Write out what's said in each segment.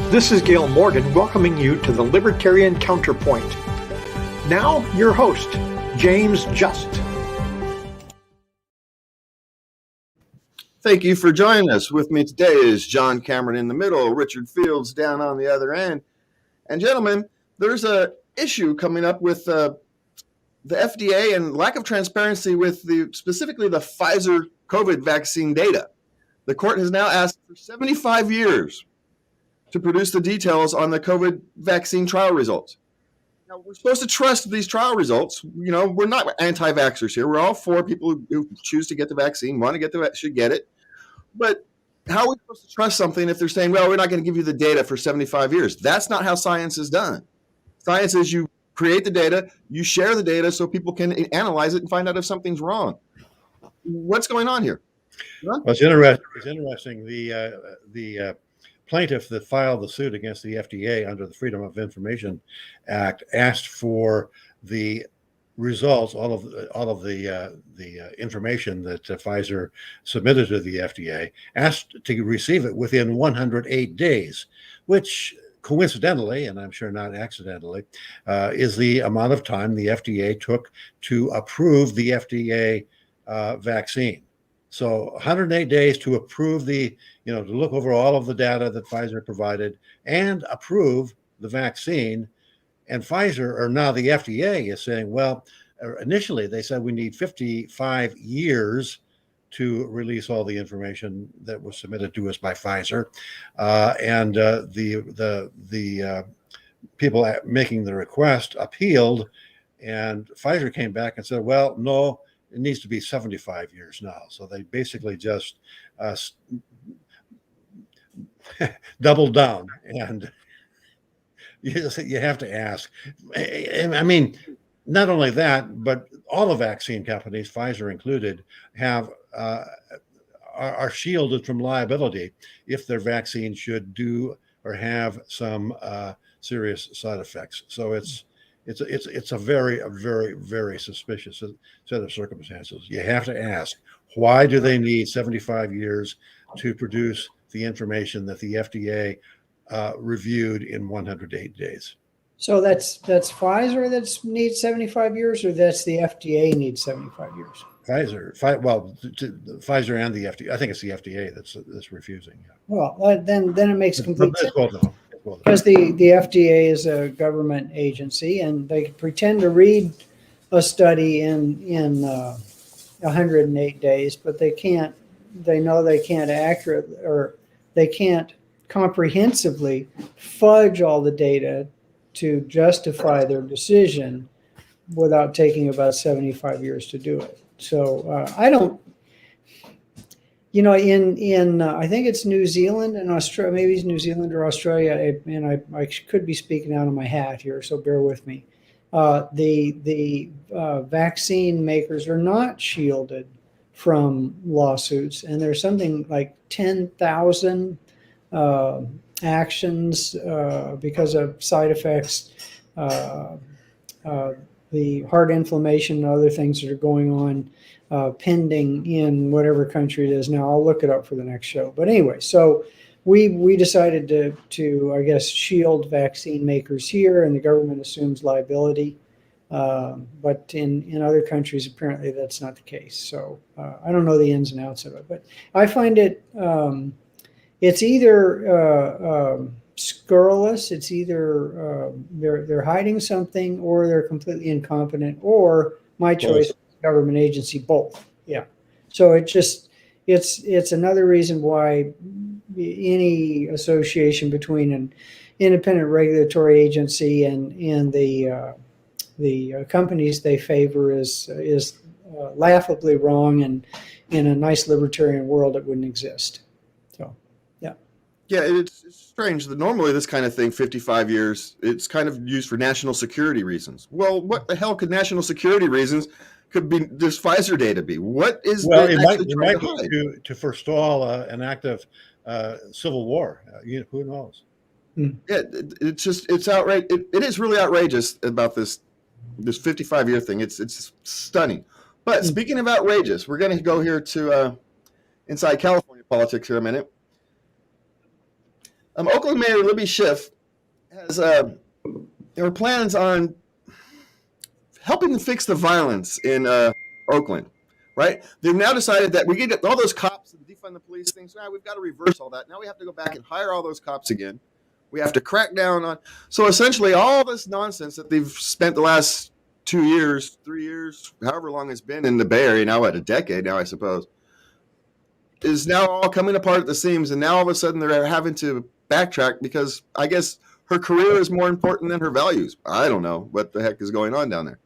This is Gail Morgan welcoming you to the Libertarian Counterpoint. Now, your host, James Just. Thank you for joining us. With me today is John Cameron in the middle, Richard Fields down on the other end. And gentlemen, there's a issue coming up with the FDA and lack of transparency with specifically the Pfizer COVID vaccine data. The court has now asked for 75 years to produce the details on the COVID vaccine trial results. Now, we're supposed to trust these trial results. You know, we're not anti-vaxxers here. We're all for people who choose to get the vaccine, want to get the should get it. But how are we supposed to trust something if they're saying, well, we're not going to give you the data for 75 years? That's not how science is done. Science is you create the data, you share the data so people can analyze it and find out if something's wrong. What's going on here? Well, it's interesting. The plaintiff that filed the suit against the FDA under the Freedom of Information Act asked for the results, all of the information that Pfizer submitted to the FDA, asked to receive it within 108 days, which coincidentally, and I'm sure not accidentally, is the amount of time the FDA took to approve the FDA vaccine. So 108 days to approve to look over all of the data that Pfizer provided and approve the vaccine. And Pfizer, or now the FDA, is saying, well, initially they said we need 55 years to release all the information that was submitted to us by Pfizer. And the people making the request appealed, and Pfizer came back and said, well, no, it needs to be 75 years now. So they basically just doubled down. And you have to ask. I mean, not only that, but all the vaccine companies, Pfizer included, are shielded from liability if their vaccine should do or have some serious side effects. So it's a very, very suspicious set of circumstances. You have to ask, why do they need 75 years to produce the information that the FDA reviewed in 108 days? So that's Pfizer that needs 75 years, or that's the FDA needs 75 years? Pfizer and the FDA. I think it's the FDA that's refusing. Well, then it makes complete sense. Well, because the FDA is a government agency, and they pretend to read a study in 108 days, but they can't. They know they can't they can't comprehensively fudge all the data to justify their decision without taking about 75 years to do it. So I don't. In I think it's New Zealand and Australia, maybe it's New Zealand or Australia, and I could be speaking out of my hat here, so bear with me. The vaccine makers are not shielded from lawsuits, and there's something like 10,000 actions because of side effects, the heart inflammation and other things that are going on pending in whatever country it is now. I'll look it up for the next show. But anyway, so we decided to I guess shield vaccine makers here, and the government assumes liability. But in other countries, apparently that's not the case. So I don't know the ins and outs of it, but I find it it's either scurrilous, it's either they're hiding something, or they're completely incompetent, or my choice, government agency, both. Yeah. So it's another reason why any association between an independent regulatory agency and the companies they favor is laughably wrong, and in a nice libertarian world it wouldn't exist. So yeah, it's strange that normally this kind of thing, 55 years, it's kind of used for national security reasons. Well, what the hell could national security reasons could be this Pfizer data be? What is it might be to forestall an active civil war. Who knows? Yeah, it's outrageous. It is really outrageous about this 55-year thing. It's stunning. But speaking of outrageous, we're going to go here to inside California politics here a minute. Oakland Mayor Libby Schaaf has there plans on helping to fix the violence in Oakland, right? They've now decided that we get all those cops and defund the police things. Now we've got to reverse all that. Now we have to go back and hire all those cops again. We have to crack down on. So essentially, all this nonsense that they've spent the last 2 years, 3 years, however long it's been in the Bay Area, now what, a decade now, I suppose, is now all coming apart at the seams. And now all of a sudden they're having to backtrack because I guess her career is more important than her values. I don't know what the heck is going on down there.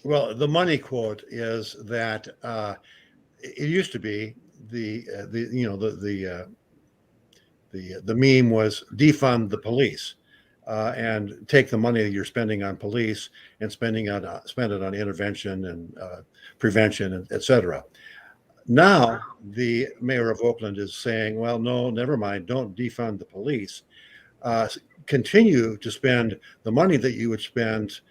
Well, the money quote is that it used to be the meme was defund the police and take the money that you're spending on police and spend it on intervention and prevention, et cetera. Now the mayor of Oakland is saying, well, no, never mind. Don't defund the police. Continue to spend the money that you would spend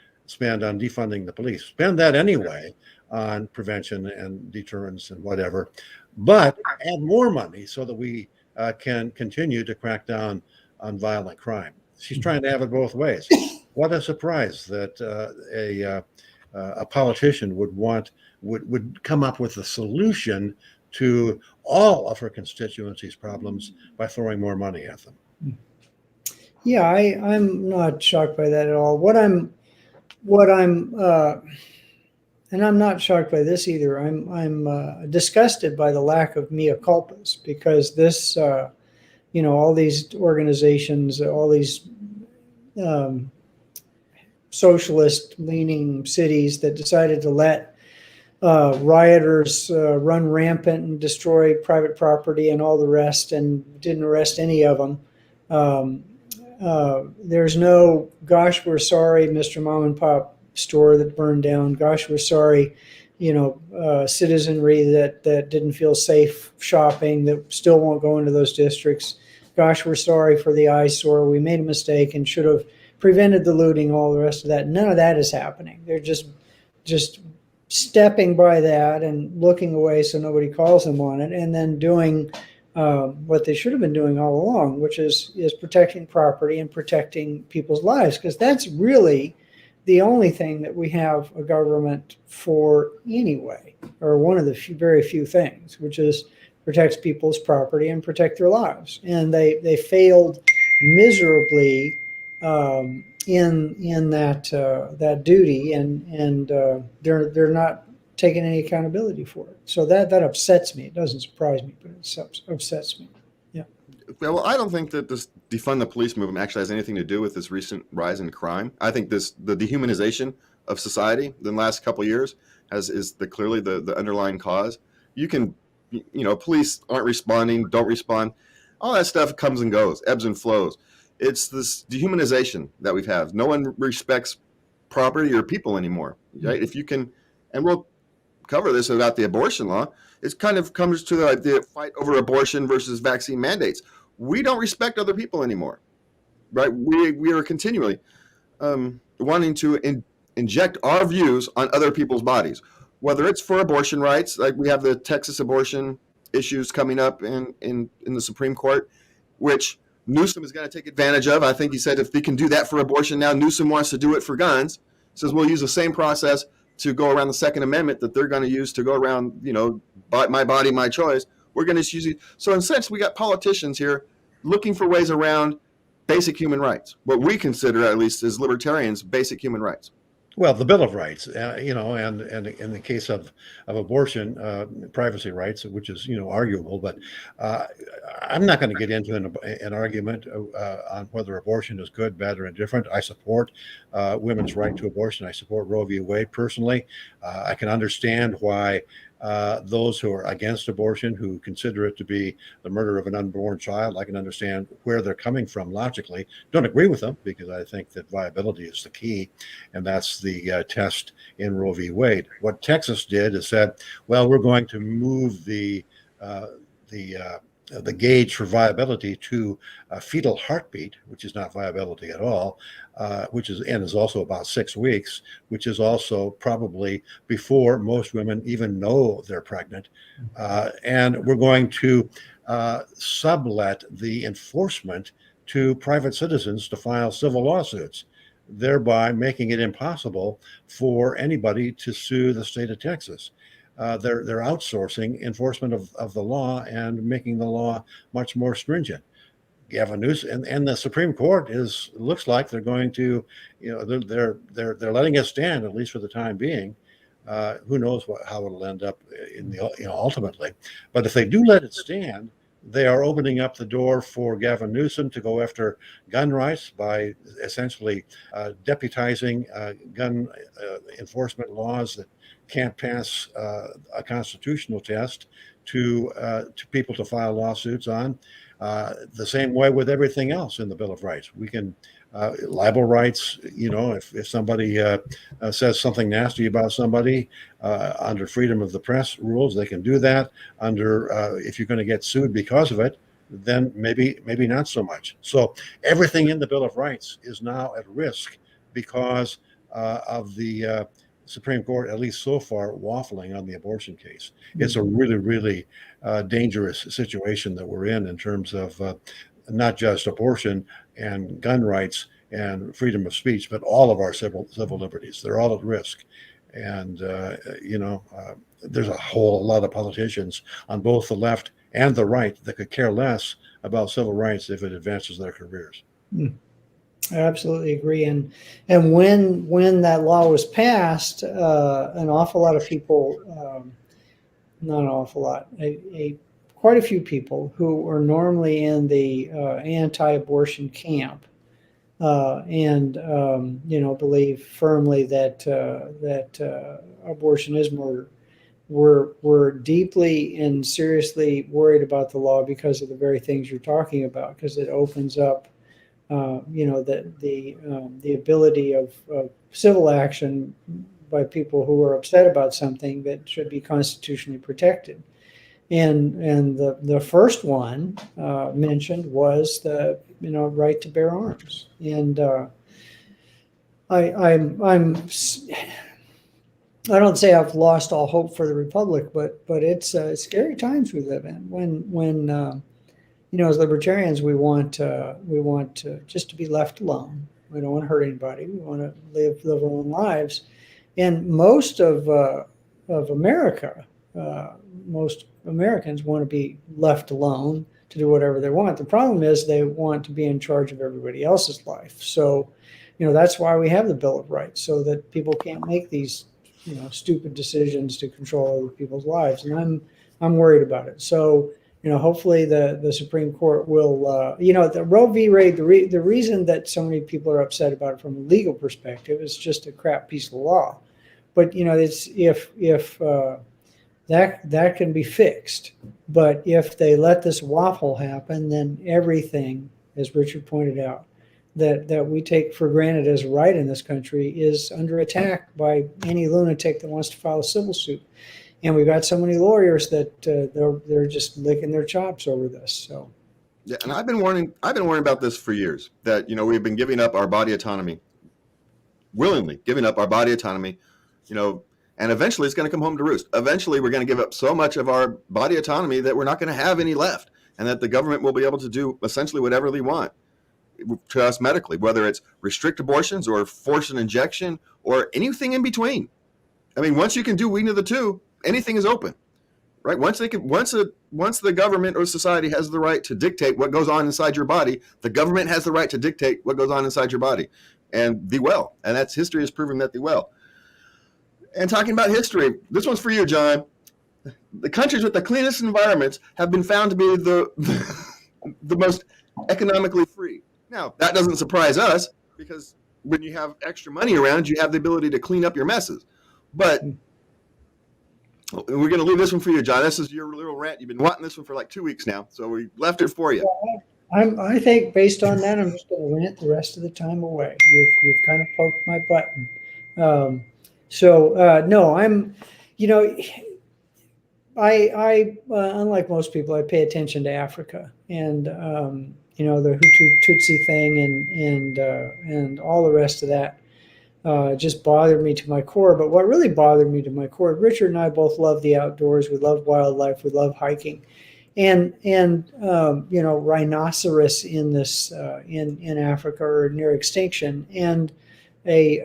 on defunding the police. Spend that anyway on prevention and deterrence and whatever, but add more money so that we can continue to crack down on violent crime. She's trying to have it both ways. What a surprise that a politician would come up with a solution to all of her constituency's problems by throwing more money at them. Yeah, I'm not shocked by that at all. And I'm not shocked by this either. I'm disgusted by the lack of mea culpas, because this, all these organizations, all these socialist-leaning cities that decided to let rioters run rampant and destroy private property and all the rest, and didn't arrest any of them. There's no, gosh, we're sorry, Mr. Mom and Pop store that burned down. Gosh, we're sorry, citizenry that didn't feel safe shopping, that still won't go into those districts. Gosh, we're sorry for the eyesore. We made a mistake and should have prevented the looting, all the rest of that. None of that is happening. They're just stepping by that and looking away so nobody calls them on it, and then doing what they should have been doing all along, which is protecting property and protecting people's lives, because that's really the only thing that we have a government for anyway, or one of the very few things, which is protects people's property and protect their lives. And they failed miserably in that duty, and they're not taking any accountability for it. So that upsets me. It doesn't surprise me, but it upsets me. Yeah. Well, I don't think that this defund the police movement actually has anything to do with this recent rise in crime. I think the dehumanization of society in the last couple of years is clearly the underlying cause. You can, police aren't responding, don't respond. All that stuff comes and goes, ebbs and flows. It's this dehumanization that we have. No one respects property or people anymore, right? If you can, and we'll cover this about the abortion law, it kind of comes to the fight over abortion versus vaccine mandates. We don't respect other people anymore, right? We are continually wanting to inject our views on other people's bodies, whether it's for abortion rights, like we have the Texas abortion issues coming up in the Supreme Court, which Newsom is going to take advantage of. I think he said if they can do that for abortion now, Newsom wants to do it for guns. Says we'll use the same process to go around the Second Amendment that they're going to use to go around, my body, my choice. We're going to use it. So in a sense, we got politicians here looking for ways around basic human rights, what we consider, at least as libertarians, basic human rights. Well, the Bill of Rights, and in the case of abortion, privacy rights, which is arguable, but I'm not going to get into an argument on whether abortion is good, bad, or indifferent. I support women's right to abortion. I support Roe v. Wade personally. I can understand why those who are against abortion, who consider it to be the murder of an unborn child, I can understand where they're coming from logically. Don't agree with them, because I think that viability is the key, and that's the test in Roe v. Wade. What Texas did is said, well, we're going to move the gauge for viability to a fetal heartbeat, which is not viability at all, which is also about 6 weeks, which is also probably before most women even know they're pregnant. And we're going to sublet the enforcement to private citizens to file civil lawsuits, thereby making it impossible for anybody to sue the state of Texas. They're outsourcing enforcement of the law and making the law much more stringent. Gavin Newsom and the Supreme Court looks like they're going to, they're letting it stand, at least for the time being. Who knows how it'll end up ultimately. But if they do let it stand, they are opening up the door for Gavin Newsom to go after gun rights by essentially deputizing gun enforcement laws that can't pass a constitutional test to people to file lawsuits on. The same way with everything else in the Bill of Rights. We can libel rights, if somebody says something nasty about somebody under freedom of the press rules, they can do that. Under if you're going to get sued because of it, then maybe not so much. So everything in the Bill of Rights is now at risk because of the Supreme Court, at least so far, waffling on the abortion case. It's a really, really dangerous situation that we're in terms of not just abortion and gun rights and freedom of speech, but all of our civil liberties. They're all at risk. And, there's a whole lot of politicians on both the left and the right that could care less about civil rights if it advances their careers. I absolutely agree. And when that law was passed, an awful lot of people, not an awful lot, quite a few people who are normally in the anti-abortion camp believe firmly that abortion is murder, were deeply and seriously worried about the law because of the very things you're talking about, because it opens up the ability of civil action by people who are upset about something that should be constitutionally protected. And the first one mentioned was the right to bear arms. And I don't say I've lost all hope for the republic, but it's scary times we live in when as libertarians we want just to be left alone. We don't want to hurt anybody. We want to live our own lives. And most of America, most Americans want to be left alone to do whatever they want. The problem is they want to be in charge of everybody else's life. So, that's why we have the Bill of Rights, so that people can't make these, stupid decisions to control other people's lives. And I'm worried about it. So, hopefully the Supreme Court will, the Roe v. Wade, the reason that so many people are upset about it from a legal perspective is just a crap piece of law. But, it's if that can be fixed. But if they let this waffle happen, then everything, as Richard pointed out, that we take for granted as a right in this country is under attack by any lunatic that wants to file a civil suit. And we've got so many lawyers that they're just licking their chops over this. So, yeah, and I've been warning about this for years, that we've been giving up our body autonomy, willingly giving up our body autonomy, and eventually it's going to come home to roost. Eventually we're going to give up so much of our body autonomy that we're not going to have any left, and that the government will be able to do essentially whatever they want to us medically, whether it's restrict abortions or force an injection or anything in between. I mean, once you can do wean of the two, anything is open, right? Once the government or society has the right to dictate what goes on inside your body, the government has the right to dictate what goes on inside your body, and thee well. And that's history has proven that thee well. And talking about history, this one's for you, John. The countries with the cleanest environments have been found to be the most economically free. Now, that doesn't surprise us, because when you have extra money around, you have the ability to clean up your messes. But we're going to leave this one for you, John. This is your little rant. You've been wanting this one for like 2 weeks now, so we left it for you. I think based on that, I'm just going to rant the rest of the time away. You've kind of poked my button. No, I'm, I unlike most people, I pay attention to Africa, and the Hutu Tutsi thing and all the rest of that just bothered me to my core. But what really bothered me to my core, Richard and I both love the outdoors. We love wildlife. We love hiking. rhinoceros in this in Africa are near extinction, and a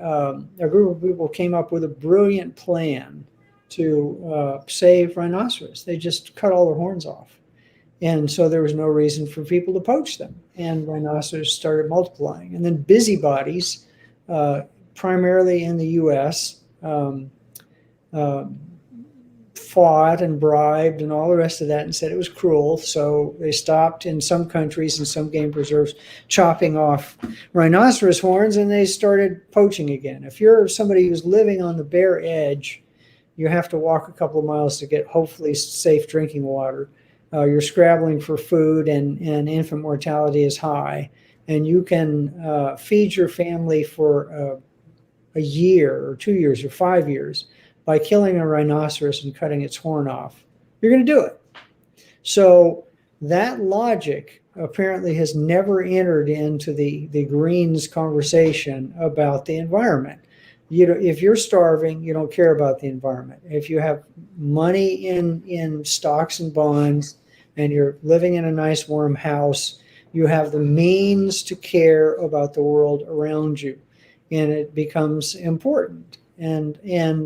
group of people came up with a brilliant plan to save rhinoceros. They just cut all their horns off, and so there was no reason for people to poach them, and rhinoceros started multiplying. And then busybodies, primarily in the U.S., fought and bribed and all the rest of that and said it was cruel. So they stopped in some countries and some game preserves chopping off rhinoceros horns, and they started poaching again. If you're somebody who's living on the bare edge, you have to walk a couple of miles to get hopefully safe drinking water. You're scrabbling for food, and infant mortality is high. And you can feed your family for a year or 2 years or 5 years by killing a rhinoceros and cutting its horn off. You're going to do it. So that logic apparently has never entered into the Greens conversation about the environment. If you're starving, you don't care about the environment. If you have money in stocks and bonds and you're living in a nice warm house, you have the means to care about the world around you, and it becomes important. And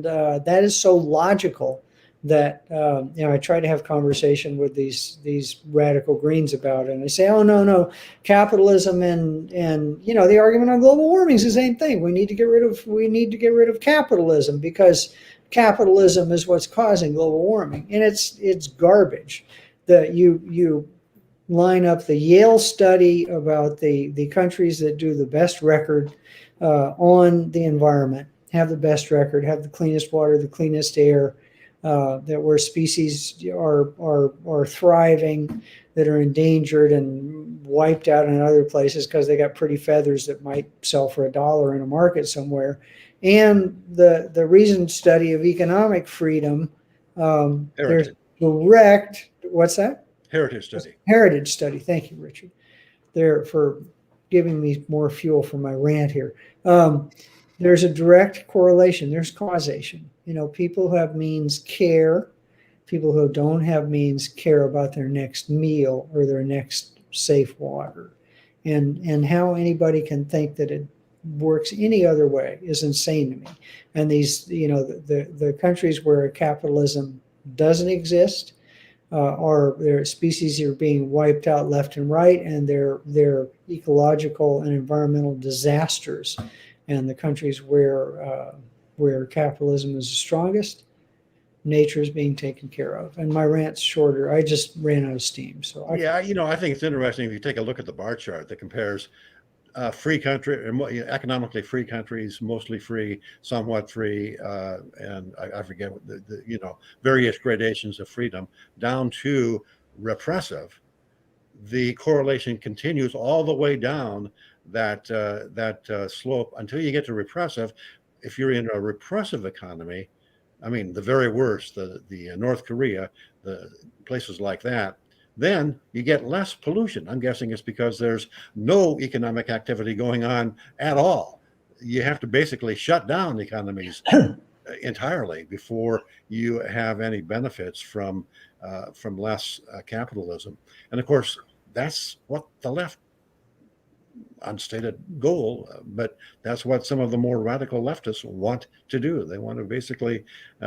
that is so logical that I try to have conversation with these radical Greens about it, and they say, "Oh no, capitalism and the argument on global warming is the same thing. We need to get rid of capitalism because capitalism is what's causing global warming," and it's garbage. That you line up the Yale study about the countries that do the best record on the environment, have the best record, have the cleanest water, the cleanest air, that where species are thriving, that are endangered and wiped out in other places because they got pretty feathers that might sell for $1 in a market somewhere, and the recent study of economic freedom. There's direct, what's that? Heritage study. Heritage study. Thank you, Richard. There for giving me more fuel for my rant here. There's a direct correlation. There's causation. People who have means care. People who don't have means care about their next meal or their next safe water. And how anybody can think that it works any other way is insane to me. And these, the countries where capitalism doesn't exist, or their species are being wiped out left and right, and they're ecological and environmental disasters. And the countries where capitalism is the strongest, nature is being taken care of. And my rant's shorter. I just ran out of steam. So I think it's interesting if you take a look at the bar chart that compares free country, economically free countries, mostly free, somewhat free, and I forget what the various gradations of freedom, down to repressive. The correlation continues all the way down that slope until you get to repressive. If you're in a repressive economy, I mean the very worst, the North Korea, the places like that, then you get less pollution. I'm guessing it's because there's no economic activity going on at all. You have to basically shut down economies entirely before you have any benefits from less capitalism. And of course, that's what the left, unstated goal, but that's what some of the more radical leftists want to do. They want to basically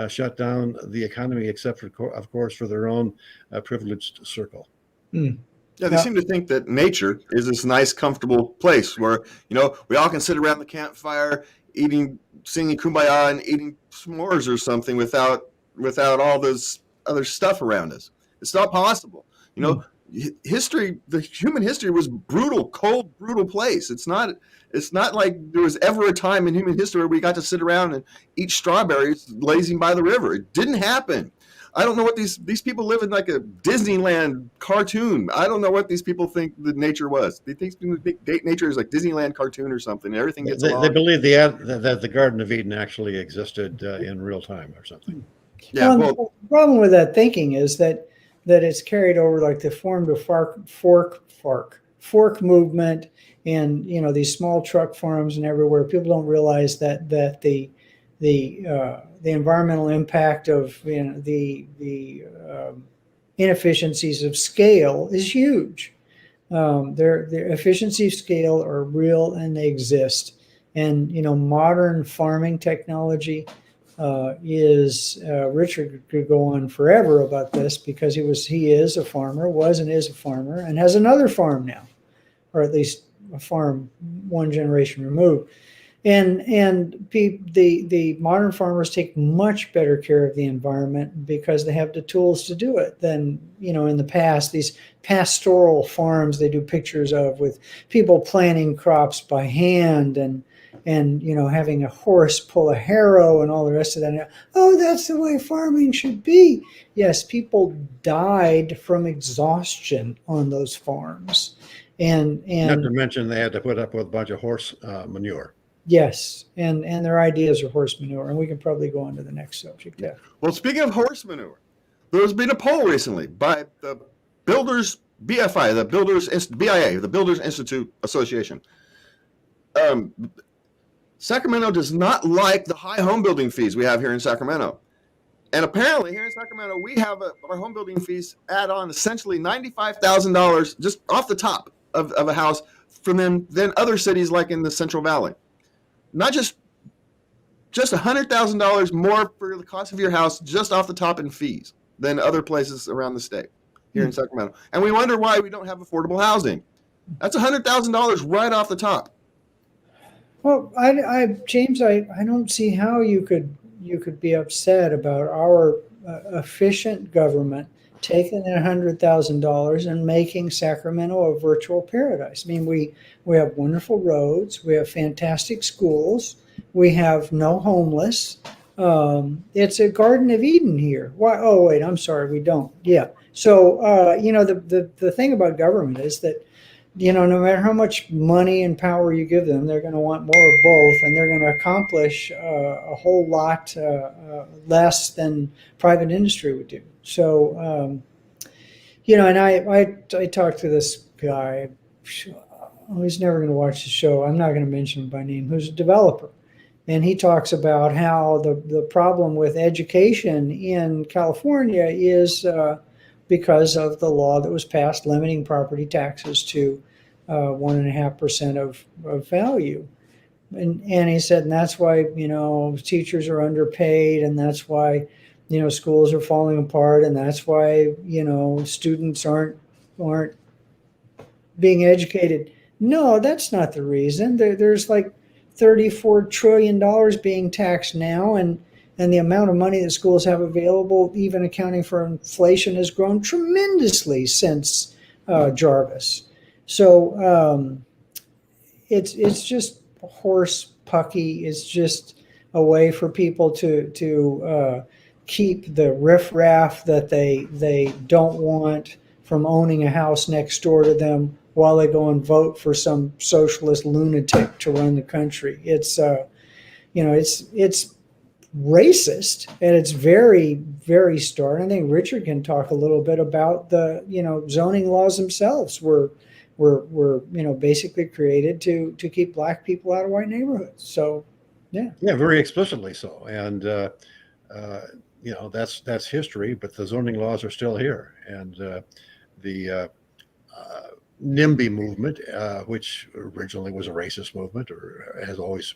shut down the economy, except for, of course, for their own privileged circle. Yeah, they seem to think that nature is this nice, comfortable place where, we all can sit around the campfire singing Kumbaya and eating s'mores or something without all this other stuff around us. It's not possible. Human history was brutal, cold, brutal place. It's not like there was ever a time in human history where we got to sit around and eat strawberries lazing by the river. It didn't happen. I don't know what these people live in, like a Disneyland cartoon. I don't know what these people think the nature was. They think nature is like Disneyland cartoon or something. And everything gets along. They believe that the Garden of Eden actually existed in real time or something. Yeah. Well, the problem with that thinking is that it's carried over, like the formed a fork movement, and these small truck farms and everywhere. People don't realize that the environmental impact of the inefficiencies of scale is huge. Their efficiency of scale are real and they exist. And modern farming technology is Richard could go on forever about this because he is a farmer, was and is a farmer, and has another farm now, or at least a farm one generation removed. And the modern farmers take much better care of the environment because they have the tools to do it than in the past. These pastoral farms they do pictures of with people planting crops by hand and having a horse pull a harrow and all the rest of that. Oh, that's the way farming should be. Yes, people died from exhaustion on those farms, and not to mention they had to put up with a bunch of horse manure. Yes, and their ideas are horse manure, and we can probably go on to the next subject. Yeah. Well, speaking of horse manure, there's been a poll recently by the Builders BFI, the Builders BIA, the Builders Institute Association. Sacramento does not like the high home building fees we have here in Sacramento. And apparently here in Sacramento, we have our home building fees add on essentially $95,000 just off the top of a house from than other cities like in the Central Valley. Not just $100,000 more for the cost of your house just off the top in fees than other places around the state here in Sacramento. And we wonder why we don't have affordable housing. That's $100,000 right off the top. Well, James, I don't see how you could be upset about our efficient government taking that $100,000 and making Sacramento a virtual paradise. I mean, we have wonderful roads, we have fantastic schools, we have no homeless. It's a Garden of Eden here. Why? Oh, wait, I'm sorry, we don't. Yeah. So, the thing about government is that, no matter how much money and power you give them, they're going to want more of both, and they're going to accomplish a whole lot less than private industry would do. So, and I talked to this guy, he's never going to watch the show, I'm not going to mention him by name, who's a developer. And he talks about how the problem with education in California is because of the law that was passed limiting property taxes to 1.5% of value. And he said, and that's why, teachers are underpaid, and that's why, schools are falling apart, and that's why, students aren't being educated. No, that's not the reason. There's like $34 trillion being taxed now, and the amount of money that schools have available, even accounting for inflation, has grown tremendously since Jarvis. So it's just horse pucky. It's just a way for people to keep the riffraff that they don't want from owning a house next door to them while they go and vote for some socialist lunatic to run the country. It's it's racist at its very, very start. I think Richard can talk a little bit about the zoning laws themselves were basically created to keep black people out of white neighborhoods. So yeah, very explicitly so. And that's history, but the zoning laws are still here. And the NIMBY movement, which originally was a racist movement, or has always,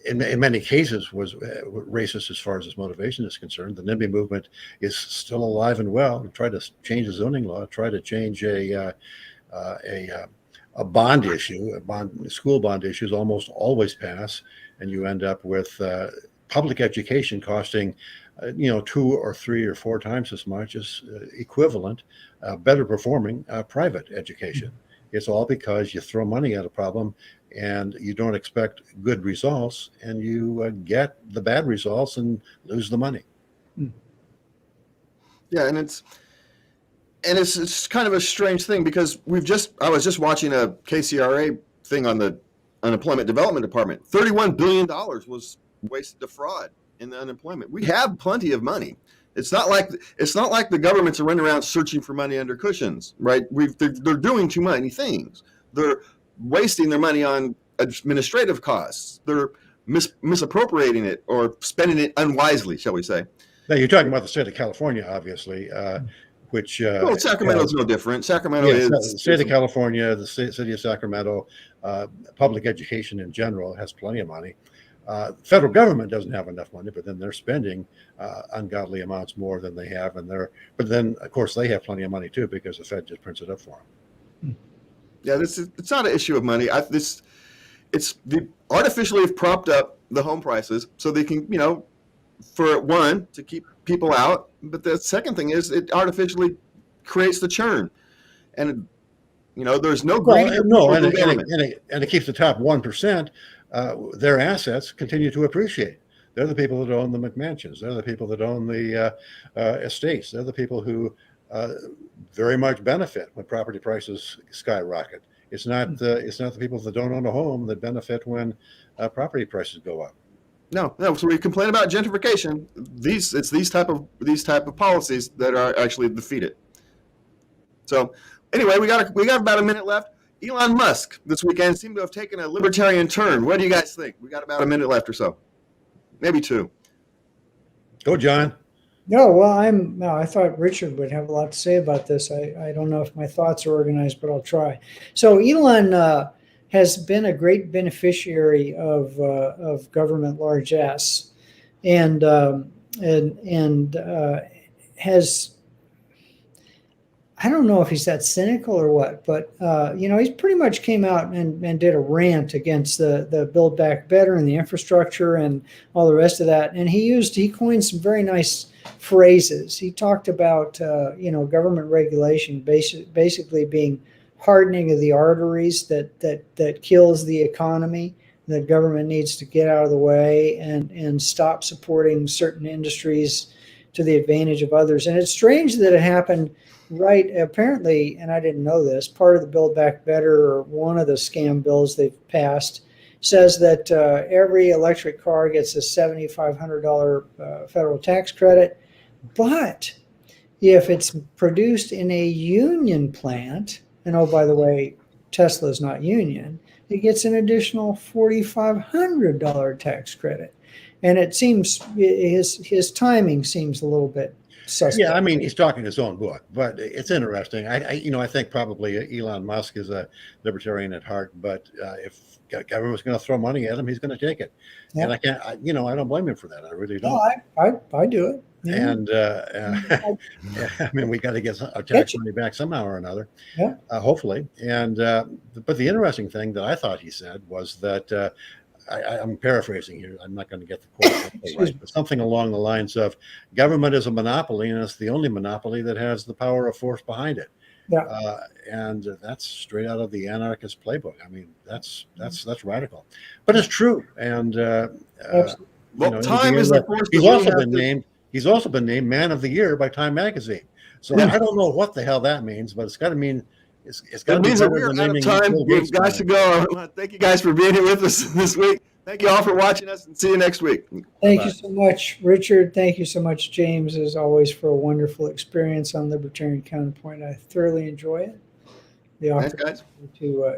in many cases, was racist as far as its motivation is concerned. The NIMBY movement is still alive and well. Try to change the zoning law, try to change a bond issue. School bond issues almost always pass, and you end up with public education costing 2 or 3 or 4 times as much as equivalent, better performing private education. It's all because you throw money at a problem and you don't expect good results, and you get the bad results and lose the money. Yeah, and it's kind of a strange thing because I was just watching a KCRA thing on the Unemployment Development Department. $31 billion was wasted to fraud in the unemployment. We have plenty of money. It's not like the governments are running around searching for money under cushions, right? They're doing too many things. They're wasting their money on administrative costs. They're misappropriating it or spending it unwisely, shall we say? Now, you're talking about the state of California, obviously, which Well, Sacramento's no different. Sacramento yes, is the state of California, the city of Sacramento, public education in general has plenty of money. Federal government doesn't have enough money, but then they're spending ungodly amounts more than they have, but then of course they have plenty of money too because the Fed just prints it up for them. Yeah, it's not an issue of money. They artificially have propped up the home prices so they can, for one, to keep people out. But the second thing is it artificially creates the churn, and there's no greedy and it keeps the top 1%. Their assets continue to appreciate. They're the people that own the McMansions. They're the people that own the estates. They're the people who very much benefit when property prices skyrocket. It's not the people that don't own a home that benefit when property prices go up. No. So we complain about gentrification. It's these type of policies that are actually defeated. So anyway, we got about a minute left. Elon Musk this weekend seemed to have taken a libertarian turn. What do you guys think? We got about a minute left or so, maybe two. Go, John. No, well, I thought Richard would have a lot to say about this. I don't know if my thoughts are organized, but I'll try. So Elon has been a great beneficiary of government largesse, and has, I don't know if he's that cynical or what, but he's pretty much came out and did a rant against the Build Back Better and the infrastructure and all the rest of that. And he coined some very nice phrases. He talked about government regulation basically being hardening of the arteries that kills the economy. That government needs to get out of the way and stop supporting certain industries to the advantage of others. And it's strange that it happened right, apparently, and I didn't know this, part of the Build Back Better, or one of the scam bills they've passed, says that every electric car gets a $7,500 federal tax credit. But if it's produced in a union plant, and oh, by the way, Tesla's not union, it gets an additional $4,500 tax credit. And it seems his timing seems a little bit suspect. Yeah, I mean, he's talking his own book, but it's interesting. I think probably Elon Musk is a libertarian at heart, but if government's going to throw money at him, he's going to take it. Yeah. And I don't blame him for that. I really don't. No, I do it. Yeah. And I mean, we got to get our tax money back somehow or another, hopefully. And but the interesting thing that I thought he said was that I'm paraphrasing here. I'm not going to get the quote right, but something along the lines of government is a monopoly, and it's the only monopoly that has the power of force behind it. Yeah. And that's straight out of the anarchist playbook. I mean, that's radical, but it's true. And time is the force. He's also been named Man of the Year by Time Magazine. So I don't know what the hell that means, but it's got to mean it's got to be better than naming time. We've got to go. Thank you guys for being here with us this week. Thank you all for watching us, and see you next week. Thank you so much, Richard. Thank you so much, James, as always, for a wonderful experience on Libertarian Counterpoint. I thoroughly enjoy it. The opportunity to